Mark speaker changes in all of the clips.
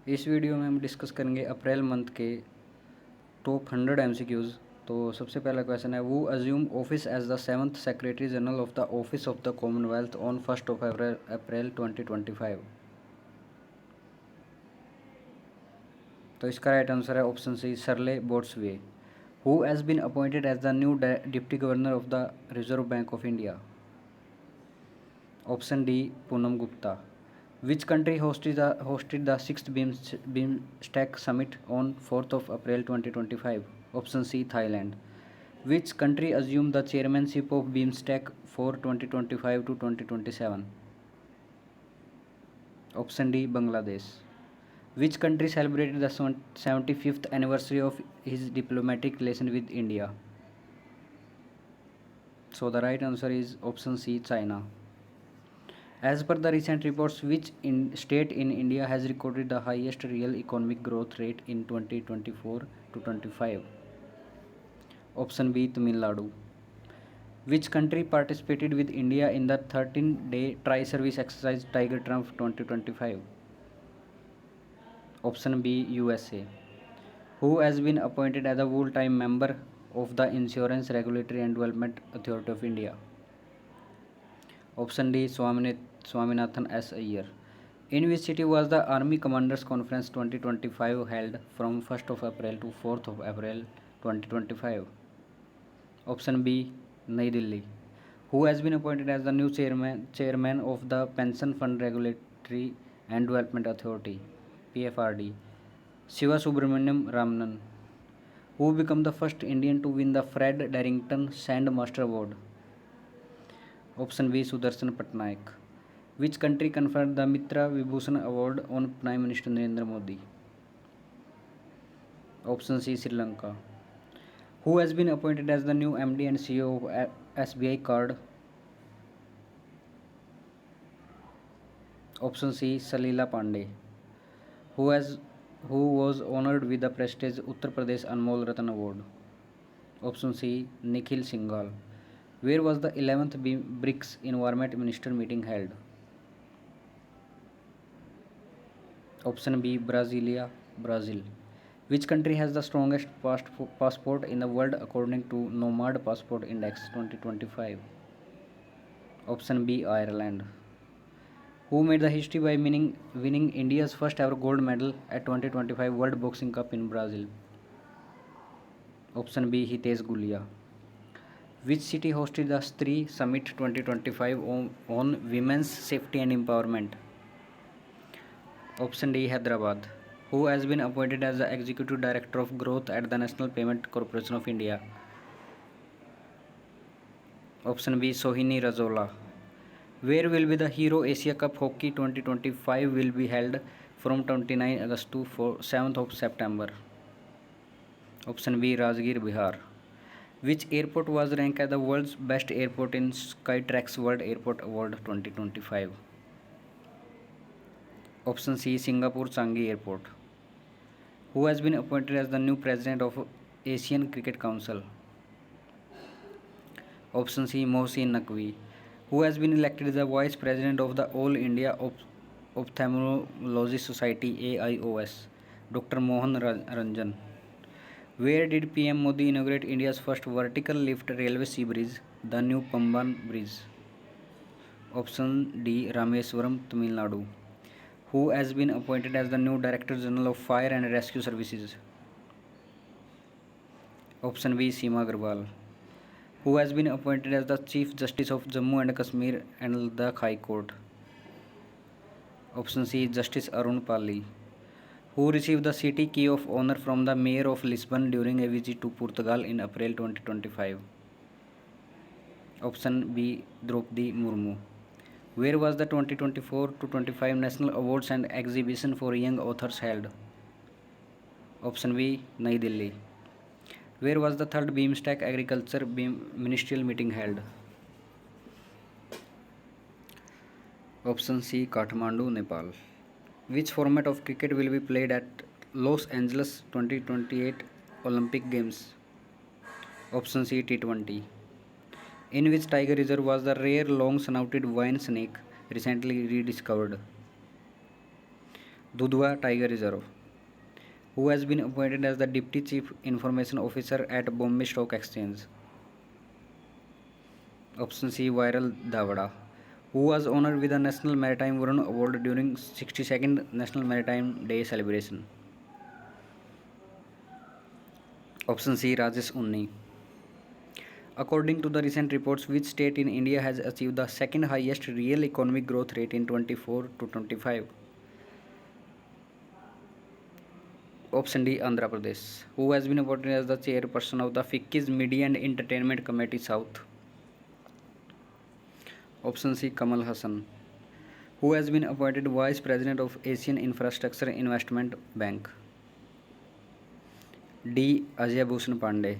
Speaker 1: इस वीडियो में हम डिस्कस करेंगे अप्रैल मंथ के टॉप 100 एमसीक्यूज़। तो सबसे पहला क्वेश्चन है, वो assume office as the 7th secretary general of the office of the Commonwealth on 1st of April 2025। तो इसका राइट आंसर है option C, Shirley Botchwey. Who has been appointed as the new deputy governor of the Reserve Bank of India? Option D, Poonam Gupta. Which country hosted the sixth BIMSTEC summit on 4th of April 2025? Option C, Thailand. Which country assumed the chairmanship of BIMSTEC for 2025 to 2027? Option D, Bangladesh. Which country celebrated the 75th anniversary of his diplomatic relation with India? So the right answer is option C, China. As per the recent reports, which state in India has recorded the highest real economic growth rate in 2024 to 25? Option B, Tamil Nadu. Which country participated with India in the 13-day tri-service exercise Tiger Trump 2025? Option B, USA. Who has been appointed as a full-time member of the Insurance Regulatory and Development Authority of India? Option D, Swaminathan S. Iyer. In which city was the Army Commanders Conference 2025 held from 1st of April to 4th of April 2025? Option B, Nai Delhi. Who has been appointed as the new chairman of the Pension Fund Regulatory and Development Authority (PFRD)? Shiva Subramaniam Ramanan. Who became the first Indian to win the Fred Darrington Sandmaster Award? Option B, Sudarshan Patnaik. Which country conferred the Mitra Vibhushan Award on Prime Minister Narendra Modi? Option C, Sri Lanka. Who has been appointed as the new MD and CEO of SBI Card? Option C, Salila Pandey. Who was honored with the prestigious Uttar Pradesh Anmol Ratan Award? Option C, Nikhil Singhal. Where was the 11th BRICS Environment Minister meeting held? Option B, Brasilia, Brazil. Which country has the strongest passport in the world according to Nomad Passport Index 2025? Option B, Ireland. Who made the history by winning India's first ever gold medal at 2025 World Boxing Cup in Brazil? Option B, Hitesh Gulia. Which city hosted the Stree Summit 2025 on women's safety and empowerment? Option D, Hyderabad. Who has been appointed as the Executive Director of Growth at the National Payment Corporation of India? Option B, Sohini Rajola. Where will be the Hero Asia Cup Hockey 2025 will be held from 29 August to 7th of September? Option B, Rajgir, Bihar. Which airport was ranked as the world's best airport in Skytrax World Airport Award 2025? Option C, Singapore Changi Airport. Who has been appointed as the new president of Asian Cricket Council? Option C, Mohsin Naqvi. Who has been elected as the vice president of the All India Ophthalmology Society AIOS? Dr. Mohan Ranjan. Where did PM Modi inaugurate India's first vertical lift railway sea bridge, the new Pamban Bridge? Option D, Rameswaram, Tamil Nadu. Who has been appointed as the new Director General of Fire and Rescue Services? Option B, Seema Agarwal. Who has been appointed as the Chief Justice of Jammu and Kashmir and Ladakh High Court? Option C, Justice Arun Pali. Who received the city key of honor from the Mayor of Lisbon during a visit to Portugal in April 2025? Option B, Draupadi Murmu. Where was the 2024 to 25 National Awards and Exhibition for Young Authors held? Option B, Nai Delhi. Where was the third BIMSTEC Agriculture Ministerial meeting held? Option C, Kathmandu, Nepal. Which format of cricket will be played at Los Angeles 2028 Olympic Games? Option C, T20. In which tiger reserve was the rare long snouted wine snake recently rediscovered? Dudhwa Tiger Reserve. Who has been appointed as the Deputy Chief Information Officer at Bombay Stock Exchange? Option C. Viral Davada. Who was honored with the National Maritime Varun Award during 62nd National Maritime Day celebration? Option C. Rajesh Unni. According to the recent reports, which state in India has achieved the second highest real economic growth rate in 24 to 25? Option D. Andhra Pradesh. Who has been appointed as the chairperson of the FICCI's Media and Entertainment Committee South? Option C. Kamal Hassan. Who has been appointed Vice President of Asian Infrastructure Investment Bank? D. Ajay Bhushan Pandey.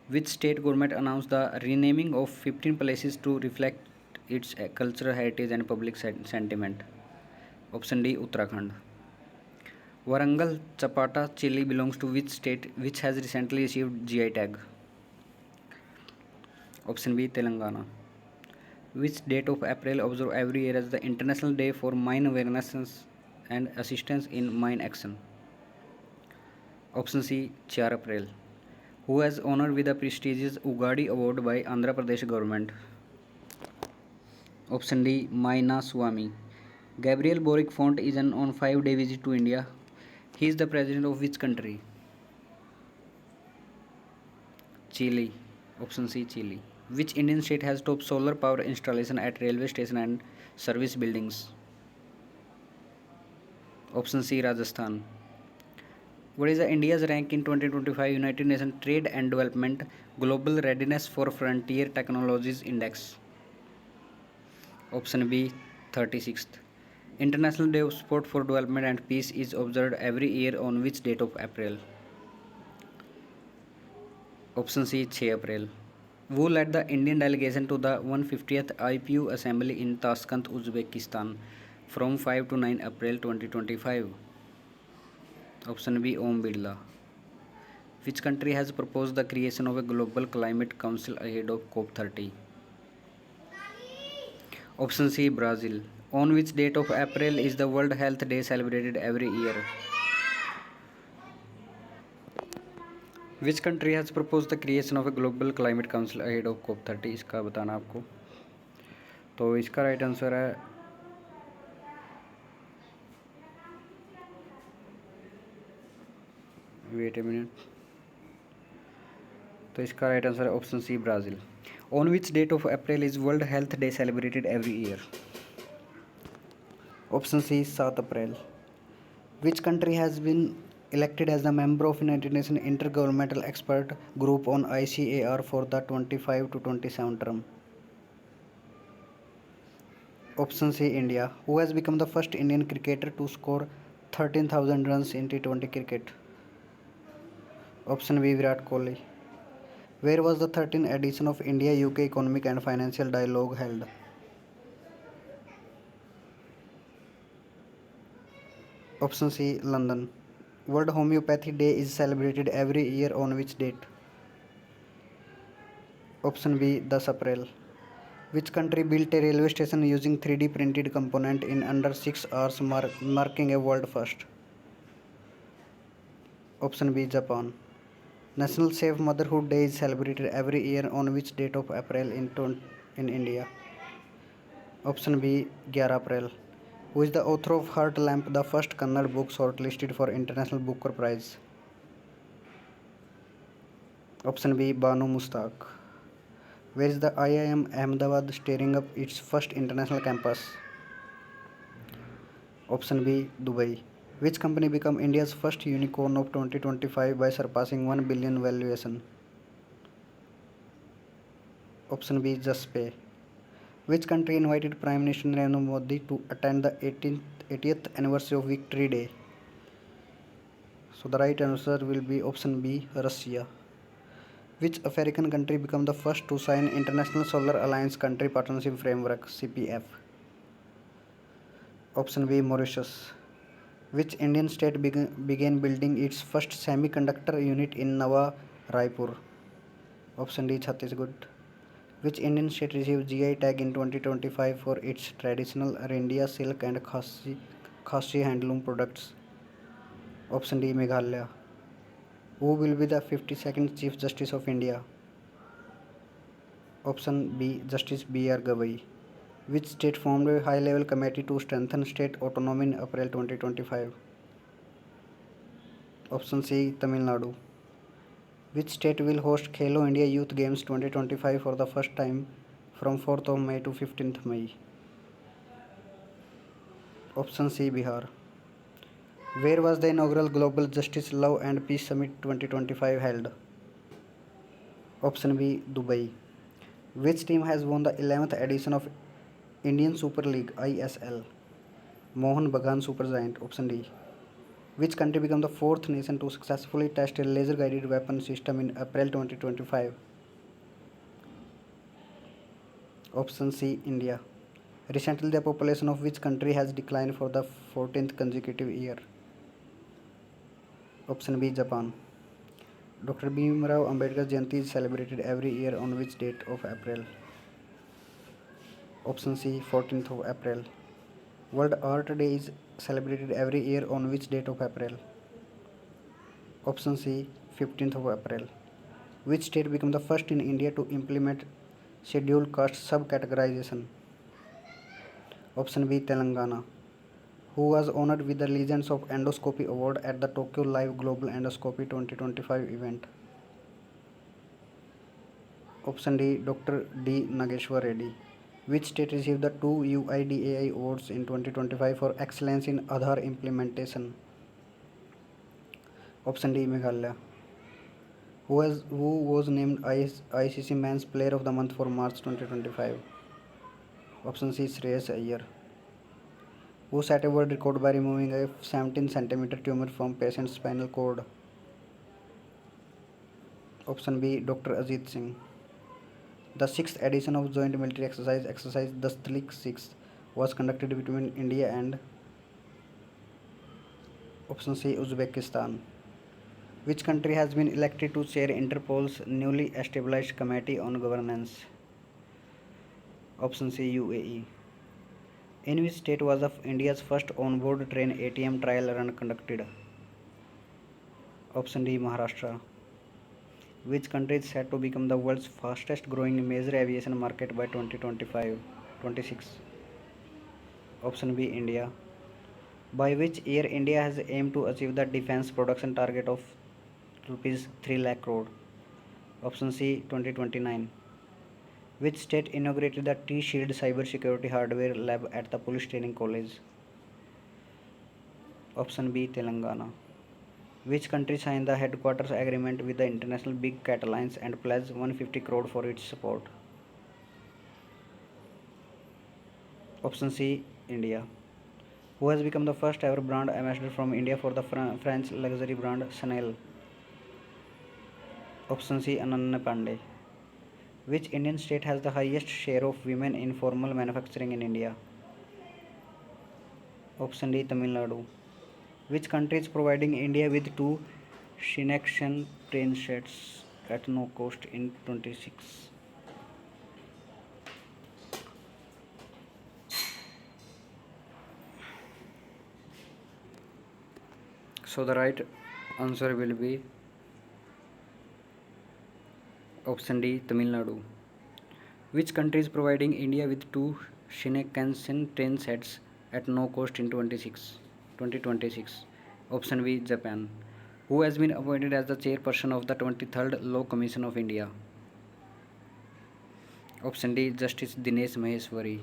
Speaker 1: Which state government announced the renaming of 15 places to reflect its cultural heritage and public sentiment? Option D. Uttarakhand. Warangal Chapata chili belongs to which state which has recently received GI tag? Option B. Telangana. Which date of April observed every year as the International Day for Mine Awareness and Assistance in Mine Action? Option C. 4 April. Who has honored with the prestigious Ugadi Award by Andhra Pradesh government? Option D. Maina Swamy. Gabriel Boric Font is on 5-day visit to India. He is the president of which country? Chile. Option C. Chile. Which Indian state has top solar power installation at railway station and service buildings? Option C. Rajasthan. What is the India's rank in 2025 United Nations Trade and Development Global Readiness for Frontier Technologies Index? Option B. 36th. International Day of Sport for Development and Peace is observed every year on which date of April? Option C. 6 April. Who led the Indian delegation to the 150th IPU Assembly in Tashkent, Uzbekistan from 5 to 9 April 2025? Option B. Om Birla. Which country has proposed the creation of a global climate council ahead of COP30? Option C. Brazil. On which date of April is the World Health Day celebrated every year? Which country has proposed the creation of a global climate council ahead of COP30? इसका बताना आपको। तो इसका right answer है wait a minute. तो इसका right answer है option C Brazil. On which date of April is World Health Day celebrated every year? Option C 7 April. Which country has been elected as a member of United Nations Intergovernmental Expert Group on ICAR for the 25 to 27 term? Option C India. Who has become the first Indian cricketer to score 13,000 runs in T20 cricket? Option B Virat Kohli. Where was the 13th edition of India UK Economic and Financial Dialogue held? Option C London. World Homeopathy Day is celebrated every year on which date? Option B 10 April. Which country built a railway station using 3D printed component in under 6 hours, marking a world first? Option B Japan. National Safe Motherhood Day is celebrated every year on which date of April in India? Option B 11 April. Who is the author of Heart Lamp, the first Kannada book shortlisted for International Booker Prize? Option B Banu Mustaq. Where is the IIM Ahmedabad starting up its first international campus? Option B Dubai. Which company became India's first unicorn of 2025 by surpassing 1 billion valuation? Option B Juspay. Which country invited Prime Minister Narendra Modi to attend the 80th anniversary of Victory Day? So the right answer will be option B Russia. Which African country became the first to sign International Solar Alliance Country Partnership Framework CPF? Option B Mauritius. Which Indian state began building its first semiconductor unit in Nava Raipur? Option D Chhattisgarh. Which Indian state received GI tag in 2025 for its traditional Rindia silk and khasi
Speaker 2: Khasi handloom products? Option D, Meghalaya. Who will be the 52nd Chief Justice of India? Option B, Justice B.R. Gavai. Which state formed a high-level committee to strengthen state autonomy in April 2025? Option C, Tamil Nadu. Which state will host Khelo India Youth Games 2025 for the first time from 4th of May to 15th May? Option C, Bihar. Where was the inaugural Global Justice, Love and Peace Summit 2025 held? Option B, Dubai. Which team has won the 11th edition of Indian Super League ISL? Mohan Bagan Supergiant. Option D. Which country became the fourth nation to successfully test a laser guided weapon system in April 2025? Option C, India. Recently, the population of which country has declined for the 14th consecutive year? Option B, Japan. Dr. Bhimrao Ambedkar Jayanti is celebrated every year on which date of April? Option C, 14th of April. World Art Day is celebrated every year on which date of April? Option C, 15th of April. Which state became the first in India to implement scheduled caste subcategorization? Option B, Telangana. Who was honored with the Legends of Endoscopy Award at the Tokyo Live Global Endoscopy 2025 event? Option D, Dr. D. Nageshwar Reddy. Which state received the two UIDAI awards in 2025 for excellence in Aadhaar implementation? Option D, Meghalaya. Who was named ICC Men's Player of the Month for March 2025? Option C, Shreyas Iyer. Who set a world record by removing a 17 centimeter tumor from patient's spinal cord? Option B, Dr. Ajit Singh. The sixth edition of Joint Military Exercise Dastalik 6 was conducted between India and Option C, Uzbekistan. Which country has been elected to chair Interpol's newly established Committee on Governance? Option C, UAE. In which state was of India's first on-board train ATM trial run conducted? Option D, Maharashtra. Which country is said to become the world's fastest growing major aviation market by 2025-26? Option B, India. By which year India has aimed to achieve the defense production target of rupees 3 lakh crore? Option C, 2029. Which state inaugurated the T-Shield cybersecurity hardware lab at the Police Training College? Option B, Telangana. Which country signed the headquarters agreement with the International Big Cat Alliance and pledged 150 crore for its support? Option C, India. Who has become the first ever brand ambassador from India for the French luxury brand Chanel? Option C, Ananya Pandey. Which Indian state has the highest share of women in formal manufacturing in India? Option D, Tamil Nadu. Which country is providing India with two Shinkansen train sets at no cost in 26? So the right answer will be option D, Tamil Nadu. Which country is providing India with two Shinkansen train sets at no cost in 2026? Option B, Japan. Who has been appointed as the chairperson of the 23rd Law Commission of India? Option D, Justice Dinesh Maheshwari.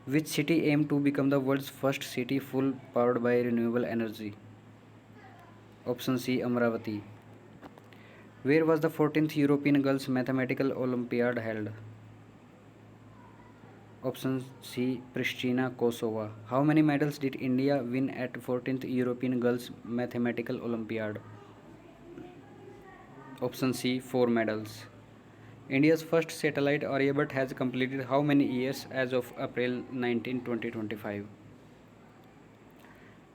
Speaker 2: Which city aimed to become the world's first city full powered by renewable energy? Option C, Amravati. Where was the 14th European Girls Mathematical Olympiad held? Option C, Pristina, Kosovo. How many medals did India win at 14th European Girls Mathematical Olympiad? Option C, 4 medals. India's first satellite Aryabhat has completed how many years as of April 19, 2025?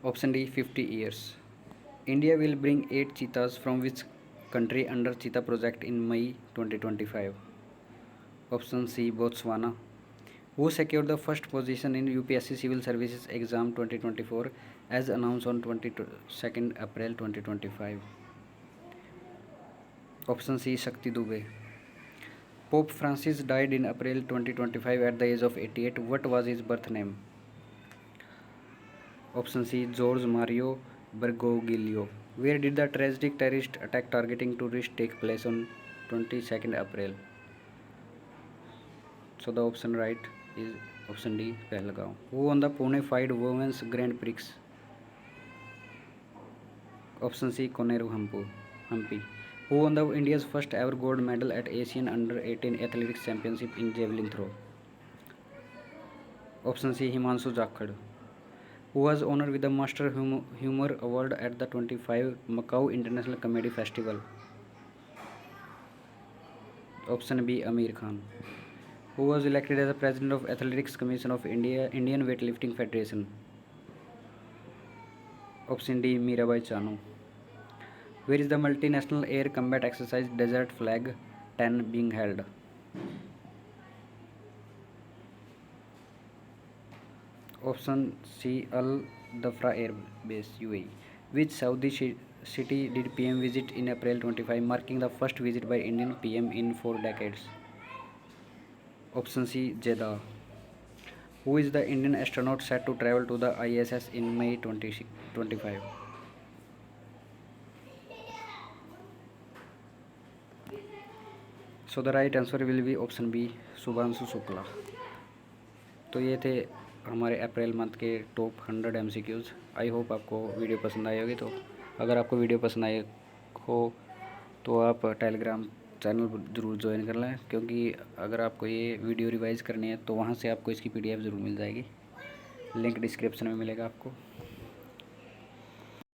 Speaker 2: Option D, 50 years. India will bring 8 cheetahs from which country under Cheetah Project in May 2025? Option C, Botswana.
Speaker 1: Who secured the first position in UPSC Civil Services Exam 2024 as announced on 22nd April 2025? Option C, Shakti Dubey. Pope Francis died in April 2025 at the age of 88. What was his birth name? Option C, George Mario Bergoglio. Where did the tragic terrorist attack targeting tourists take place on 22nd April? So the option right is option D, Pahalgaon. Who won the Pune 5 Women's Grand Prix? Option C, Koneru Humpy. Who won the India's first ever gold medal at Asian Under-18 Athletics Championship in javelin throw? Option C, Himanshu Jakhad. Who was honored with the Master Humor Award at the 25 Macau International Comedy Festival? Option B, Amir Khan. Who was elected as the President of Athletics Commission of Indian Weightlifting Federation? Option D, Mirabai Chanu. Where is the multinational air combat exercise Desert Flag 10 being held? Option C, Al Dhafra Air Base, UAE. Which Saudi city did PM visit in April 25, marking the first visit by Indian PM in 4 decades? Option C, Jeddah. Who is the Indian astronaut set to travel to the ISS in May 2025? So the right answer will be option B, Subhanshu Shukla. तो ये थे हमारे अप्रैल month के top 100 MCQs। I hope आपको video पसंद आई होगी। तो अगर आपको वीडियो पसंद आई हो तो आप टेलीग्राम चैनल ज़रूर ज्वाइन कर लें, क्योंकि अगर आपको ये वीडियो रिवाइज़ करनी है तो वहाँ से आपको इसकी PDF ज़रूर मिल जाएगी। लिंक डिस्क्रिप्शन में मिलेगा आपको।